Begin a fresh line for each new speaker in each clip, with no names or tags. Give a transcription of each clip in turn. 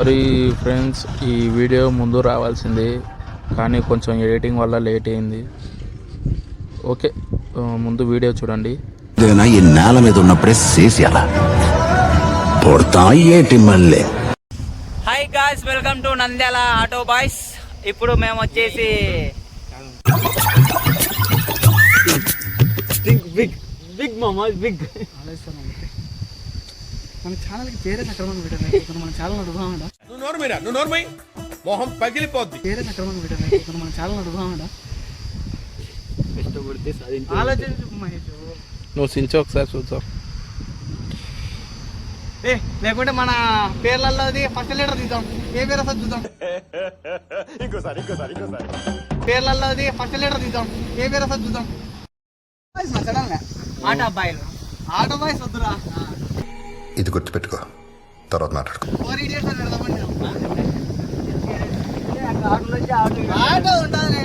మరి ఫ్రెండ్స్, ఈ వీడియో ముందు రావాల్సింది కానీ కొంచెం ఎడిటింగ్ వల్ల లేట్ అయింది. ఓకే, ముందు వీడియో చూడండి.
ఈ నేల మీద ఉన్నప్పుడే చేసేయాలా పొడతా ఏంటి మళ్ళీ.
Hi guys, welcome to Nandyal auto boys. ఇప్పుడు మేము వచ్చేసి బిగ్ మామా బిగ్
మన ఛానల్కి పేరే సక్రమంగా పెట్టాలి. మన ఛానల్ అడుగుదామడా?
నువ్వు నోర్మై మొహం పగిలిపోద్ది.
పేరే సక్రమంగా పెట్టాలి. మన ఛానల్ అడుగుదామడా? ఆలోచించు మహేష్.
నువ్వు సించు ఒకసారి చూద్దాం.
లేకుంటే మన పేర్లలోది ఫస్ట్ లెటర్ తీద్దాం. ఏ పేరు వస్తుంది చూద్దాం.
ఇంకోసారి
పేర్లలోది ఫస్ట్ లెటర్ తీద్దాం. ఏ పేరు వస్తుంది చూద్దాం.
ఆటో అబ్బాయిలు.
ఆటో బాయ్స్ వద్దురా.
ఇది గుర్తుపెట్టుకో, తర్వాత మాట్లాడుకో.
4 idiots అని పెడదామండి. ఆటో ఉండాలి.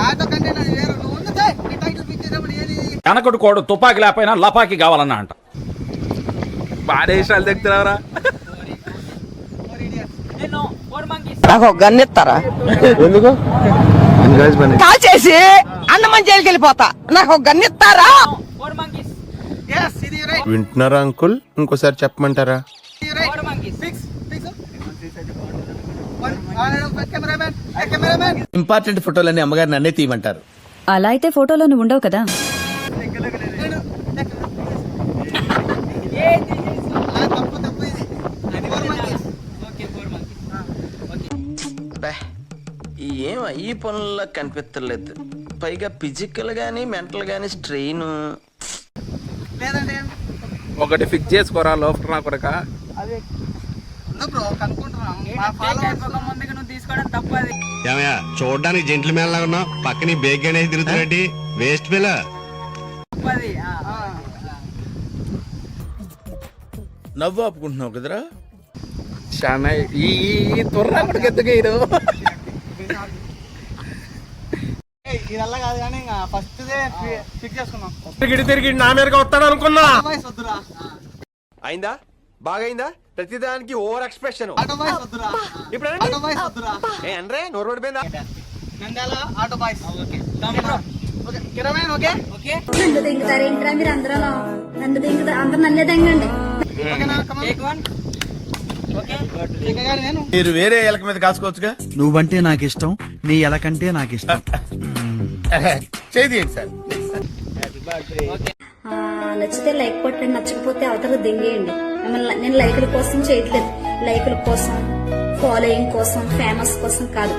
ఆటో కంటే నాది వేరు. నువ్వు ఉందా నీ టైటిల్ పిక్ చేసినప్పుడు ఏది
వెనకటి కోడు తుపాకి లేకపోయినా లపాకి కావాలన్నా అంట.
బాడేషాలు తెగుతున్నారా?
నాకు ఒక గన్ ఇస్తారా?
ఎందుకు
కాల్ చేసి అన్నమని జైలుకి వెళ్ళిపోతా. నాకు ఒక గన్ ఇస్తారా?
వింటున్నారా అంకుల్? ఇంకోసారి చెప్పమంటారా?
ఇంపార్టెంట్ ఫోటోలన్నీ అమ్మగారు నన్నే తీయమంటారు.
అలా అయితే ఫోటోలో నువ్వు ఉండవు కదా.
ఏం ఈ పనుల్లో కనిపించలేదు. పైగా ఫిజికల్ గానీ మెంటల్ గానీ స్ట్రెయిన్.
ఒకటి ఫిక్స్ చేసుకోరా లోపల నా కొరక.
చూడడానికి జెంట్లు మేళ ఉన్నా పక్కన బేగ్ అనేది తిరుగుతున్నట్టు వేస్ట్ పిల్ల.
నవ్వు ఆపుకుంటున్నావు కదరా?
చాలా ఈ త్వరగా కొడుకు ఎత్తుకేయరు.
ఇదల్లా కాదు కానీ ఫస్ట్ ఫిక్స్ చేసుకుందాం.
తిరిగి నా మీదగా వస్తాడు అనుకున్నా.
ఆటో బాయ్స్ వద్దురా.
అయిందా? బాగైందా? ప్రతిదానికి ఓవర్ ఎక్స్ప్రెషన్.
ఆటో బాయ్స్ వద్దురా.
ఇప్పుడు
ఆటో బాయ్స్ వద్దురా.
అంటే నోరు పడిపోయిందా?
Nandyala auto boys. ఓకే కిరమేన్. ఓకే
నన్ను దింగుతారు ఏంట్రా మీరు? అందరూ నన్ను దింగుతారు. అందరు నన్నే దింగండి.
మీరు వేరే ఎలక మీద కాసుకోవచ్చుగా.
నువ్వంటే నాకు ఇష్టం, నీ ఎలకంటే నాకు ఇష్టం.
చేయండి సార్.
నచ్చితే లైక్ కొట్టండి, నచ్చకపోతే అవతల దింగేయండి. మిమ్మల్ని నేను లైకుల కోసం చేయట్లేదు. లైకుల కోసం, ఫాలోయింగ్ కోసం, ఫేమస్ కోసం కాదు.